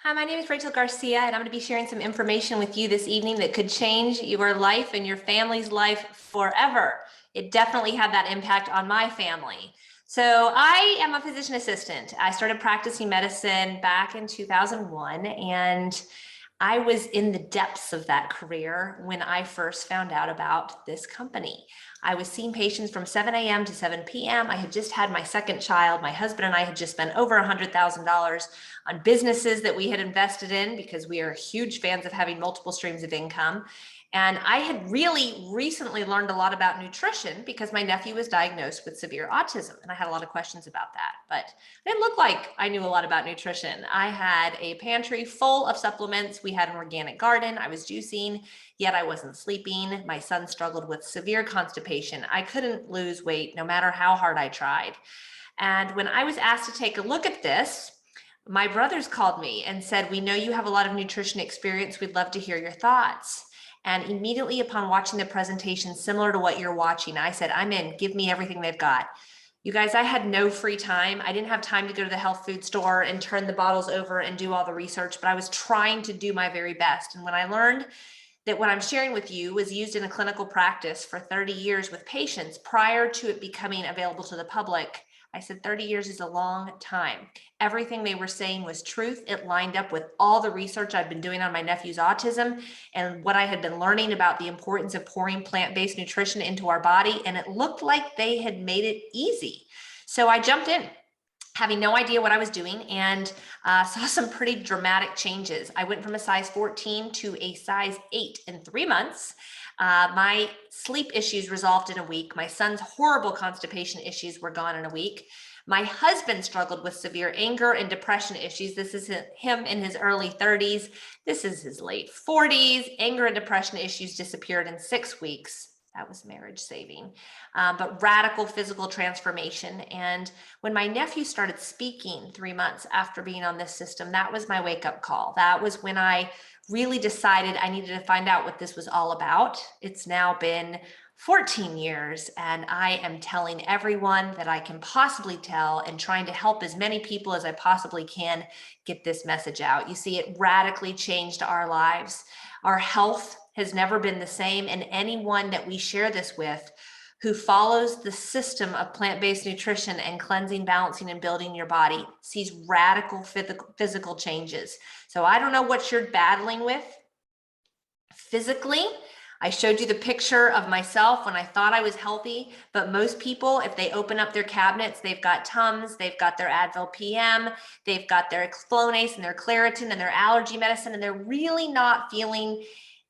Hi, my name is Rachel Garcia, and I'm going to be sharing some information with you this evening that could change your life and your family's life forever. It definitely had that impact on my family. So, I am a physician assistant. I started practicing medicine back in 2001, and I was in the depths of that career when I first found out about this company. I was seeing patients from 7 a.m. to 7 p.m. I had just had my second child. My husband and I had just spent over $100,000 on businesses that we had invested in because we are huge fans of having multiple streams of income. And I had really recently learned a lot about nutrition because my nephew was diagnosed with severe autism. And I had a lot of questions about that, but it didn't look like I knew a lot about nutrition. I had a pantry full of supplements. We had an organic garden. I was juicing, yet I wasn't sleeping. My son struggled with severe constipation. I couldn't lose weight no matter how hard I tried. And when I was asked to take a look at this, my brothers called me and said, "We know you have a lot of nutrition experience. We'd love to hear your thoughts." And immediately upon watching the presentation, similar to what you're watching, I said, "I'm in. Give me everything they've got." You guys, I had no free time. I didn't have time to go to the health food store and turn the bottles over and do all the research, but I was trying to do my very best. And when I learned that what I'm sharing with you was used in a clinical practice for 30 years with patients prior to it becoming available to the public, I said 30 years is a long time. Everything they were saying was truth. It lined up with all the research I'd been doing on my nephew's autism and what I had been learning about the importance of pouring plant-based nutrition into our body. And it looked like they had made it easy. So I jumped in, having no idea what I was doing, and saw some pretty dramatic changes. I went from a size 14 to a size 8 in 3 months. My sleep issues resolved in a week. My son's horrible constipation issues were gone in a week. My husband struggled with severe anger and depression issues. This is him in his early 30s. This is his late 40s. Anger and depression issues disappeared in 6 weeks. That was marriage saving, but radical physical transformation. And when my nephew started speaking 3 months after being on this system, that was my wake up call. That was when I really decided I needed to find out what this was all about. It's now been 14 years, and I am telling everyone that I can possibly tell and trying to help as many people as I possibly can get this message out. You see, it radically changed our lives. Our health has never been the same, and anyone that we share this with who follows the system of plant-based nutrition and cleansing, balancing, and building your body sees radical physical changes. So I don't know what you're battling with physically. I showed you the picture of myself when I thought I was healthy, but most people, if they open up their cabinets, they've got Tums, they've got their Advil PM, they've got their Flonase and their Claritin and their allergy medicine, and they're really not feeling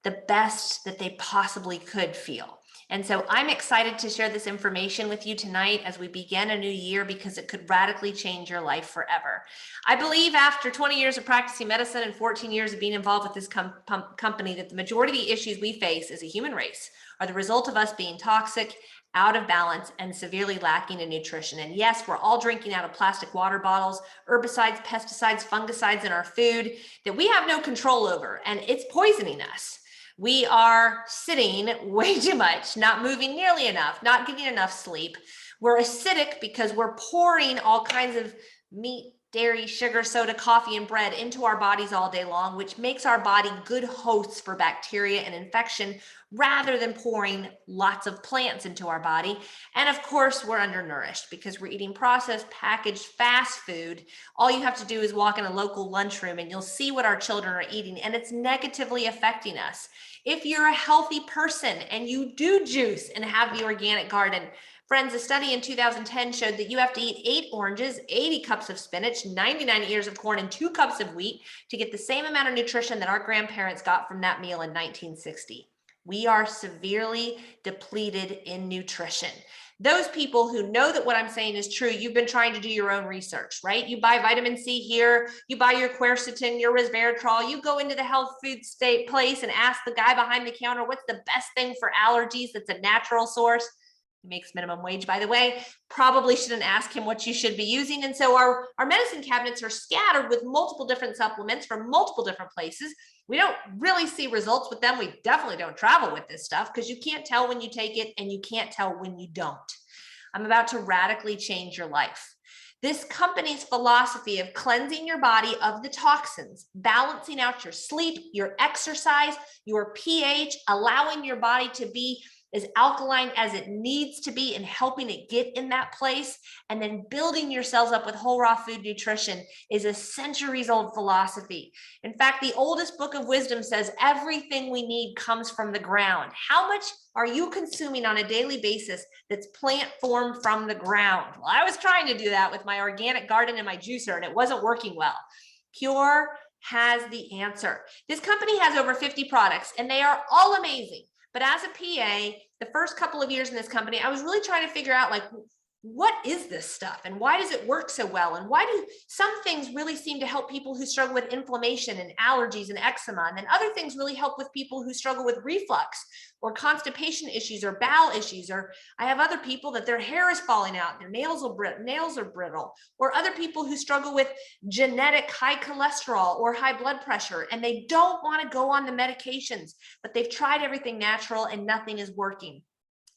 the best that they possibly could feel. And so I'm excited to share this information with you tonight as we begin a new year because it could radically change your life forever. I believe after 20 years of practicing medicine and 14 years of being involved with this company that the majority of the issues we face as a human race are the result of us being toxic, out of balance, and severely lacking in nutrition. And yes, we're all drinking out of plastic water bottles, herbicides, pesticides, fungicides in our food that we have no control over, and it's poisoning us. We are sitting way too much, not moving nearly enough, not getting enough sleep. We're acidic because we're pouring all kinds of meat, dairy, sugar, soda, coffee, and bread into our bodies all day long, which makes our body good hosts for bacteria and infection rather than pouring lots of plants into our body. And of course, we're undernourished because we're eating processed, packaged, fast food. All you have to do is walk in a local lunchroom and you'll see what our children are eating, and it's negatively affecting us. If you're a healthy person and you do juice and have the organic garden, friends, a study in 2010 showed that you have to eat 8 oranges, 80 cups of spinach, 99 ears of corn, and 2 cups of wheat to get the same amount of nutrition that our grandparents got from that meal in 1960. We are severely depleted in nutrition. Those people who know that what I'm saying is true, you've been trying to do your own research, right? You buy vitamin C here, you buy your quercetin, your resveratrol, you go into the health food state place and ask the guy behind the counter, what's the best thing for allergies that's a natural source? He makes minimum wage, by the way. Probably shouldn't ask him what you should be using. And so our medicine cabinets are scattered with multiple different supplements from multiple different places. We don't really see results with them. We definitely don't travel with this stuff because you can't tell when you take it and you can't tell when you don't. I'm about to radically change your life. This company's philosophy of cleansing your body of the toxins, balancing out your sleep, your exercise, your pH, allowing your body to be as alkaline as it needs to be and helping it get in that place, and then building your cells up with whole raw food nutrition is a centuries-old philosophy. In fact, the oldest book of wisdom says everything we need comes from the ground. How much are you consuming on a daily basis that's plant formed from the ground? Well, I was trying to do that with my organic garden and my juicer, and it wasn't working well. Pure has the answer. This company has over 50 products, and they are all amazing. But as a PA, the first couple of years in this company, I was really trying to figure out, like, what is this stuff and why does it work so well? And why do some things really seem to help people who struggle with inflammation and allergies and eczema? And then other things really help with people who struggle with reflux or constipation issues or bowel issues. Or I have other people that their hair is falling out, their nails are brittle, or other people who struggle with genetic high cholesterol or high blood pressure, and they don't want to go on the medications, but they've tried everything natural and nothing is working.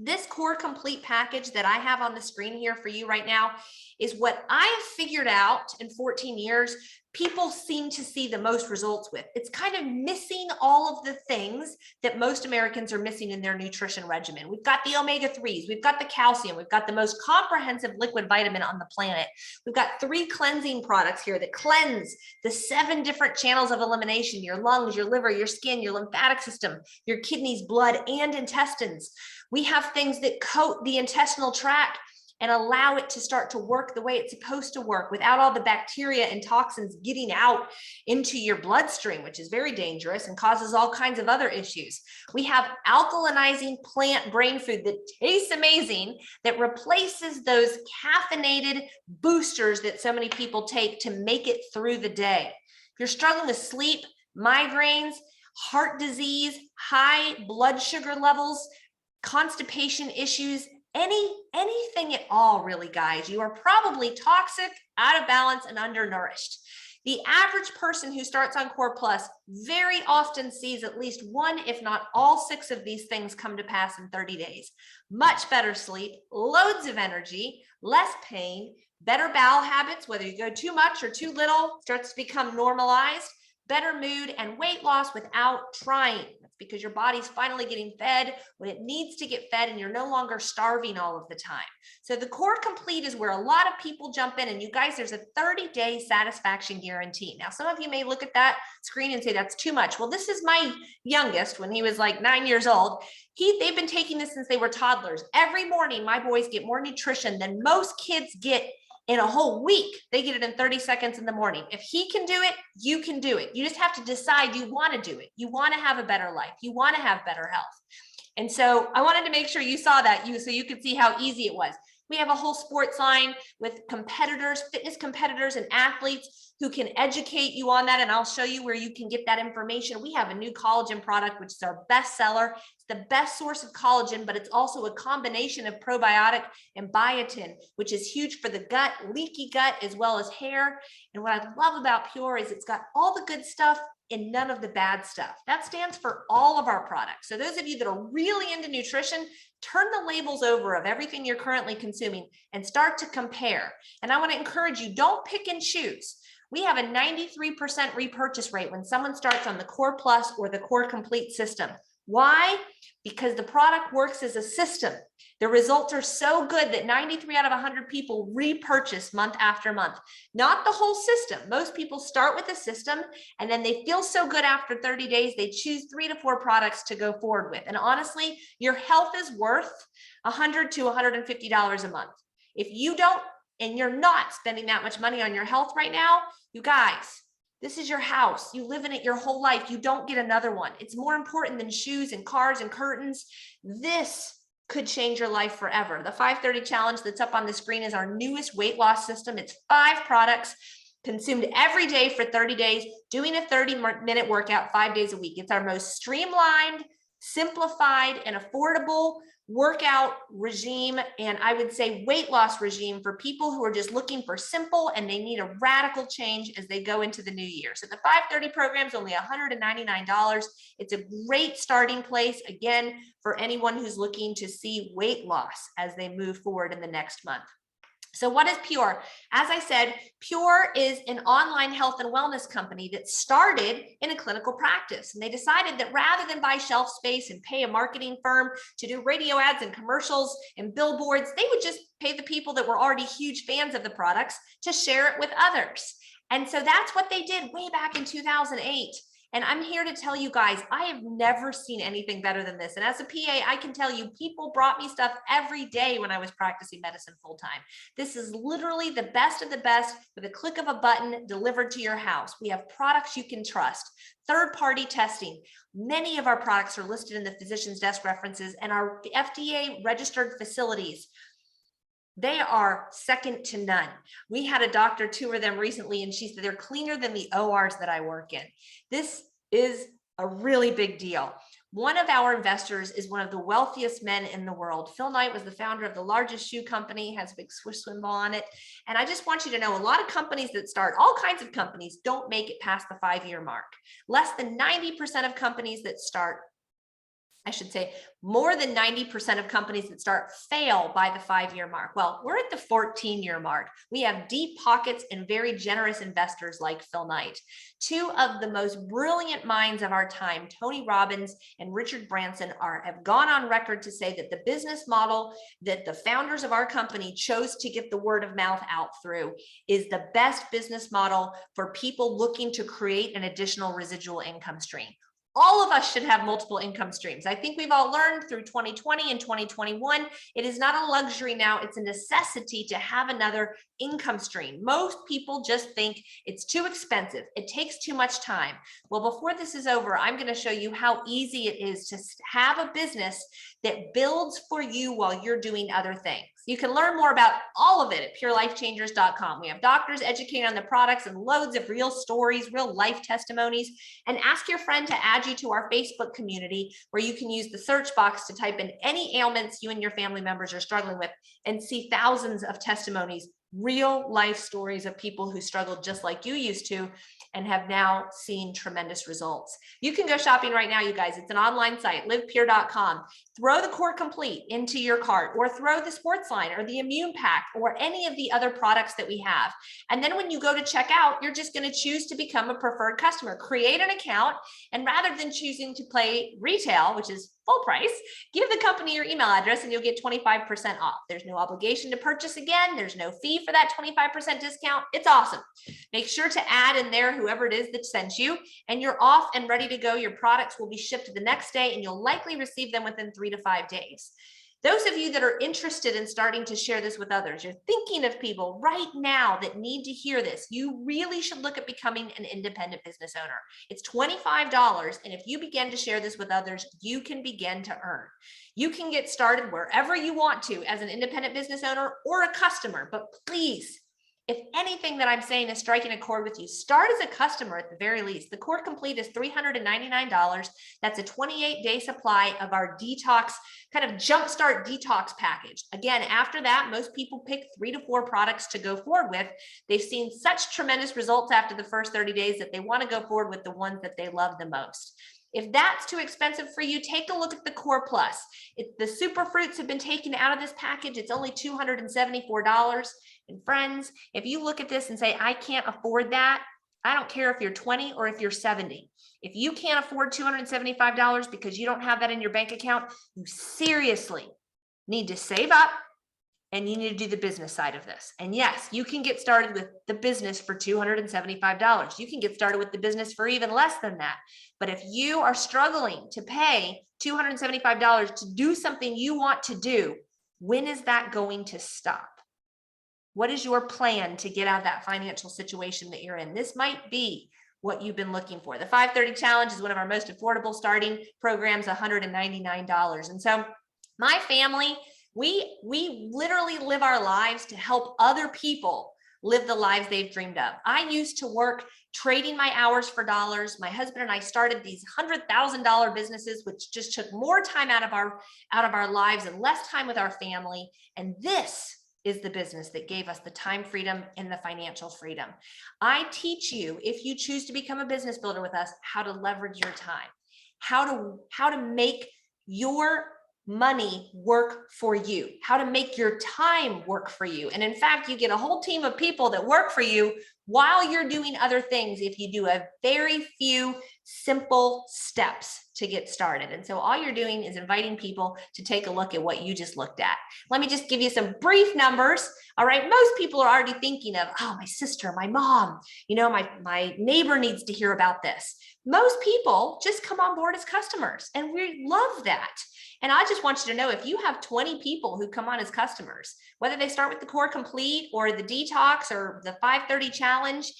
This Core Complete package that I have on the screen here for you right now is what I have figured out in 14 years people seem to see the most results with. It's kind of missing all of the things that most Americans are missing in their nutrition regimen. We've got the omega-3s, we've got the calcium, we've got the most comprehensive liquid vitamin on the planet. We've got 3 cleansing products here that cleanse the 7 different channels of elimination: your lungs, your liver, your skin, your lymphatic system, your kidneys, blood, and intestines. We have things that coat the intestinal tract and allow it to start to work the way it's supposed to work without all the bacteria and toxins getting out into your bloodstream, which is very dangerous and causes all kinds of other issues. We have alkalinizing plant brain food that tastes amazing, that replaces those caffeinated boosters that so many people take to make it through the day. If you're struggling with sleep, migraines, heart disease, high blood sugar levels, constipation issues, anything at all, really, guys, you are probably toxic, out of balance, and undernourished. The average person who starts on Core Plus very often sees at least one, if not all 6 of these things come to pass in 30 days. Much better sleep, loads of energy, less pain, better bowel habits, whether you go too much or too little, starts to become normalized, better mood, and weight loss without trying. That's because your body's finally getting fed when it needs to get fed, and you're no longer starving all of the time. So the Core Complete is where a lot of people jump in, and you guys, there's a 30-day satisfaction guarantee. Now, some of you may look at that screen and say that's too much. Well, this is my youngest when he was like 9 years old. They've been taking this since they were toddlers. Every morning, my boys get more nutrition than most kids get in a whole week. They get it in 30 seconds in the morning. If he can do it, you can do it. You just have to decide you want to do it. You want to have a better life. You want to have better health. And so I wanted to make sure you saw that so you could see how easy it was. We have a whole sports line with competitors, fitness competitors and athletes who can educate you on that. And I'll show you where you can get that information. We have a new collagen product, which is our best seller. It's the best source of collagen, but it's also a combination of probiotic and biotin, which is huge for the gut, leaky gut, as well as hair. And what I love about Pure is it's got all the good stuff and none of the bad stuff. That stands for all of our products. So those of you that are really into nutrition, turn the labels over of everything you're currently consuming and start to compare. And I want to encourage you, don't pick and choose. We have a 93% repurchase rate when someone starts on the Core Plus or the Core Complete system. Why? Because the product works as a system. The results are so good that 93 out of 100 people repurchase month after month. Not the whole system. Most people start with a system and then they feel so good after 30 days, they choose 3 to 4 products to go forward with. And honestly, your health is worth $100 to $150 a month. If you don't, and you're not spending that much money on your health right now, you guys, this is your house. You live in it your whole life. You don't get another one. It's more important than shoes and cars and curtains. This could change your life forever. The 530 challenge that's up on the screen is our newest weight loss system. It's 5 products consumed every day for 30 days, doing a 30-minute workout 5 days a week. It's our most streamlined, simplified, and affordable workout regime, and I would say weight loss regime for people who are just looking for simple and they need a radical change as they go into the new year. So the 530 program is only $199. It's a great starting place, again, for anyone who's looking to see weight loss as they move forward in the next month. So what is Pure? As I said, Pure is an online health and wellness company that started in a clinical practice. And they decided that rather than buy shelf space and pay a marketing firm to do radio ads and commercials and billboards, they would just pay the people that were already huge fans of the products to share it with others. And so that's what they did way back in 2008. And I'm here to tell you guys, I have never seen anything better than this. And as a PA, I can tell you, people brought me stuff every day when I was practicing medicine full time. This is literally the best of the best with a click of a button delivered to your house. We have products you can trust. Third-party testing. Many of our products are listed in the physician's desk references and our FDA registered facilities. They are second to none. We had a doctor tour them recently and she said they're cleaner than the ORs that I work in. This is a really big deal. One of our investors is one of the wealthiest men in the world. Phil Knight was the founder of the largest shoe company, has a big Swiss swim ball on it. And I just want you to know, a lot of companies that start, all kinds of companies, don't make it past the 5-year mark. Less than 90% of companies that start, I should say, more than 90% of companies that start fail by the 5-year mark. Well, we're at the 14-year mark. We have deep pockets and very generous investors like Phil Knight. Two of the most brilliant minds of our time, Tony Robbins and Richard Branson, have gone on record to say that the business model that the founders of our company chose to get the word of mouth out through is the best business model for people looking to create an additional residual income stream. All of us should have multiple income streams. I think we've all learned through 2020 and 2021, it is not a luxury now, it's a necessity to have another income stream. Most people just think it's too expensive, it takes too much time. Well, before this is over, I'm going to show you how easy it is to have a business that builds for you while you're doing other things. You can learn more about all of it at purelifechangers.com. We have doctors educating on the products and loads of real stories, real life testimonies, and ask your friend to add you to our Facebook community where you can use the search box to type in any ailments you and your family members are struggling with and see thousands of testimonies, real life stories of people who struggled just like you used to and have now seen tremendous results. You can go shopping right now, you guys. It's an online site, livepure.com. Throw the Core Complete into your cart, or throw the Sports Line or the Immune Pack or any of the other products that we have. And then when you go to check out, you're just going to choose to become a preferred customer. Create an account, and rather than choosing to pay retail, which is full price, give the company your email address and you'll get 25% off. There's no obligation to purchase again. There's no fee for that 25% discount. It's awesome. Make sure to add in there whoever it is that sent you, and you're off and ready to go. Your products will be shipped the next day and you'll likely receive them within 3 to 5 days. Those of you that are interested in starting to share this with others, you're thinking of people right now that need to hear this, you really should look at becoming an independent business owner. It's $25, and if you begin to share this with others, you can begin to earn. You can get started wherever you want to as an independent business owner or a customer, but please, if anything that I'm saying is striking a chord with you, start as a customer at the very least. The Core Complete is $399. That's a 28-day supply of our detox, kind of jumpstart detox package. Again, after that, most people pick 3 to 4 products to go forward with. They've seen such tremendous results after the first 30 days that they want to go forward with the ones that they love the most. If that's too expensive for you, take a look at the Core Plus. The super fruits have been taken out of this package. It's only $274. And friends, if you look at this and say, I can't afford that, I don't care if you're 20 or if you're 70. If you can't afford $275 because you don't have that in your bank account, you seriously need to save up and you need to do the business side of this. And yes, you can get started with the business for $275. You can get started with the business for even less than that. But if you are struggling to pay $275 to do something you want to do, when is that going to stop? What is your plan to get out of that financial situation that you're in? This might be what you've been looking for. The 530 Challenge is one of our most affordable starting programs, $199. And so my family, we literally live our lives to help other people live the lives they've dreamed of. I used to work trading my hours for dollars. My husband and I started these $100,000 businesses, which just took more time out of our lives and less time with our family. And this is the business that gave us the time freedom and the financial freedom. I teach you, if you choose to become a business builder with us, how to leverage your time, how to make your money work for you, how to make your time work for you. And in fact, you get a whole team of people that work for you while you're doing other things if you do a very few simple steps to get started. And so all you're doing is inviting people to take a look at what you just looked at. Let me just give you some brief numbers. All right, most people are already thinking of, oh, my sister, my mom, my neighbor needs to hear about this. Most people just come on board as customers, and we love that. And I just want you to know, if you have 20 people who come on as customers, whether they start with the Core Complete or the Detox or the 530 Challenge,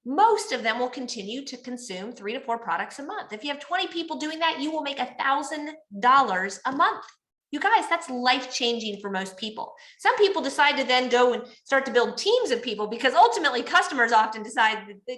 most of them will continue to consume 3 to 4 products a month. If you have 20 people doing that, you will make $1,000 a month. You guys, that's life-changing for most people. Some people decide to then go and start to build teams of people, because ultimately customers often decide they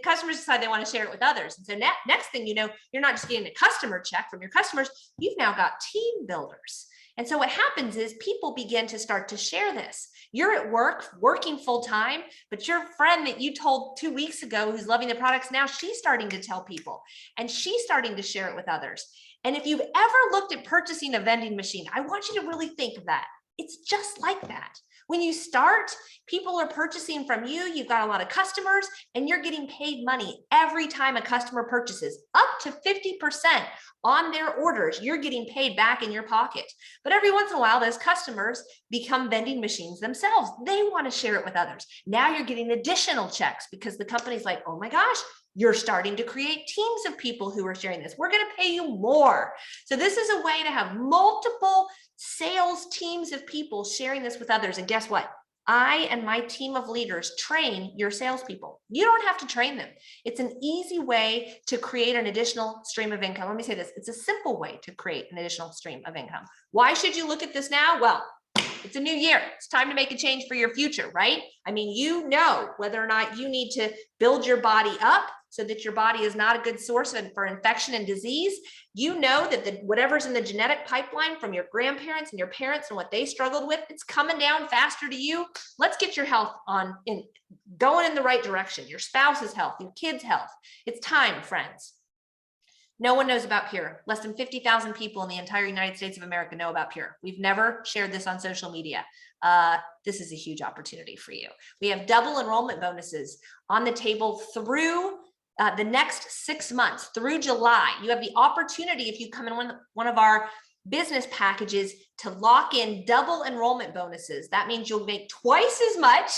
want to share it with others. And so next thing you know, you're not just getting a customer check from your customers, you've now got team builders. And so what happens is people begin to start to share this. You're at work, working full time, but your friend that you told 2 weeks ago who's loving the products now, she's starting to tell people, and she's starting to share it with others. And if you've ever looked at purchasing a vending machine, I want you to really think of that. It's just like that. When you start, people are purchasing from you, you've got a lot of customers, and you're getting paid money every time a customer purchases, up to 50% on their orders. You're getting paid back in your pocket. But every once in a while, those customers become vending machines themselves. They want to share it with others. Now you're getting additional checks because the company's like, oh my gosh, you're starting to create teams of people who are sharing this. We're going to pay you more. So this is a way to have multiple sales teams of people sharing this with others. And guess what? I and my team of leaders train your salespeople. You don't have to train them. It's an easy way to create an additional stream of income. Let me say this. It's a simple way to create an additional stream of income. Why should you look at this now? Well, it's a new year. It's time to make a change for your future, right? I mean, you know whether or not you need to build your body up so that your body is not a good source for infection and disease. You know that whatever's in the genetic pipeline from your grandparents and your parents and what they struggled with, it's coming down faster to you. Let's get your health going in the right direction. Your spouse's health, your kids' health. It's time, friends. No one knows about Pure. Less than 50,000 people in the entire United States of America know about Pure. We've never shared this on social media. This is a huge opportunity for you. We have double enrollment bonuses on the table through the next 6 months, through July. You have the opportunity, if you come in one of our business packages, to lock in double enrollment bonuses. That means you'll make twice as much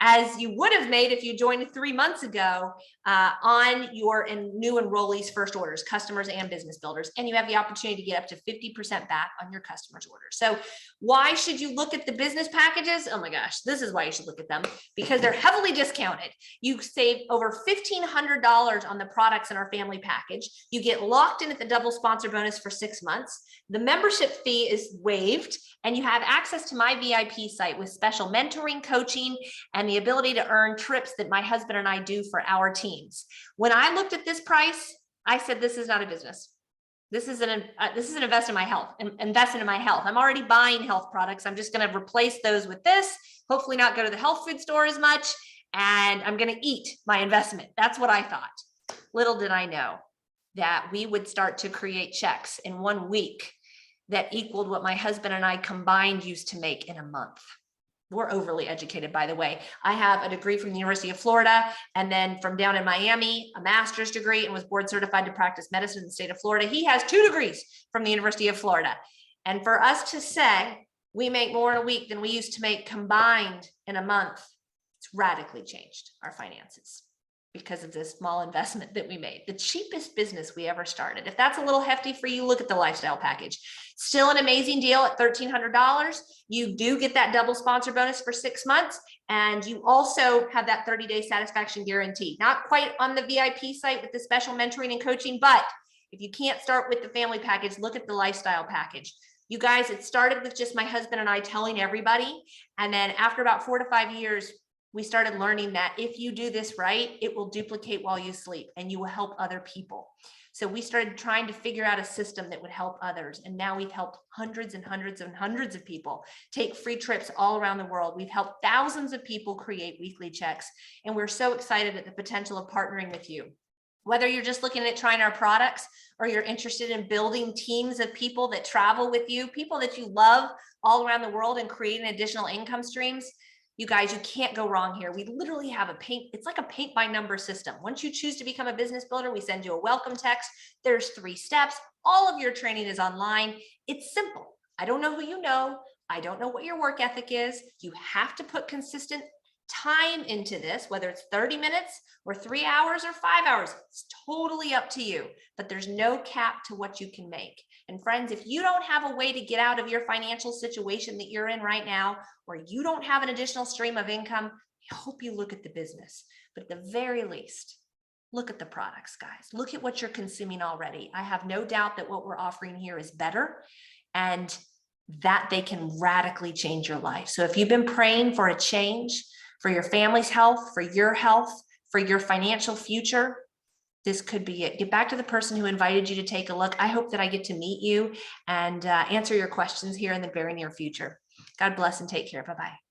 as you would have made if you joined 3 months ago on your new enrollees' first orders, customers and business builders. And you have the opportunity to get up to 50% back on your customers' orders. So why should you look at the business packages? Oh my gosh, this is why you should look at them, because they're heavily discounted. You save over $1,500 on the products in our family package. You get locked in at the double sponsor bonus for 6 months. The membership fee is waived, and you have access to my VIP site with special mentoring, coaching, and the ability to earn trips that my husband and I do for our teams. When I looked at this price, I said, this is not a business. This is an investment in my health. I'm already buying health products. I'm just going to replace those with this, hopefully not go to the health food store as much, and I'm going to eat my investment. That's what I thought. Little did I know that we would start to create checks in 1 week that equaled what my husband and I combined used to make in a month. We're overly educated, by the way. I have a degree from the University of Florida, and then from down in Miami, a master's degree, and was board certified to practice medicine in the state of Florida. He has 2 degrees from the University of Florida. And for us to say we make more in a week than we used to make combined in a month, it's radically changed our finances because of this small investment that we made. The cheapest business we ever started. If that's a little hefty for you, look at the lifestyle package. Still an amazing deal at $1,300. You do get that double sponsor bonus for 6 months, and you also have that 30-day satisfaction guarantee. Not quite on the VIP site with the special mentoring and coaching, but if you can't start with the family package, look at the lifestyle package. You guys, it started with just my husband and I telling everybody, and then after about 4 to 5 years, we started learning that if you do this right, it will duplicate while you sleep and you will help other people. So we started trying to figure out a system that would help others. And now we've helped hundreds and hundreds and hundreds of people take free trips all around the world. We've helped thousands of people create weekly checks. And we're so excited at the potential of partnering with you. Whether you're just looking at trying our products or you're interested in building teams of people that travel with you, people that you love all around the world and creating additional income streams, you guys, you can't go wrong here. We literally have it's like a paint by number system. Once you choose to become a business builder, we send you a welcome text. There's 3 steps. All of your training is online. It's simple. I don't know who you know. I don't know what your work ethic is. You have to put consistent time into this, whether it's 30 minutes or 3 hours or 5 hours. It's totally up to you, but there's no cap to what you can make. And friends, if you don't have a way to get out of your financial situation that you're in right now, or you don't have an additional stream of income, I hope you look at the business. But at the very least, look at the products, guys. Look at what you're consuming already. I have no doubt that what we're offering here is better and that they can radically change your life. So if you've been praying for a change, for your family's health, for your financial future, this could be it. Get back to the person who invited you to take a look. I hope that I get to meet you and answer your questions here in the very near future. God bless and take care. Bye-bye.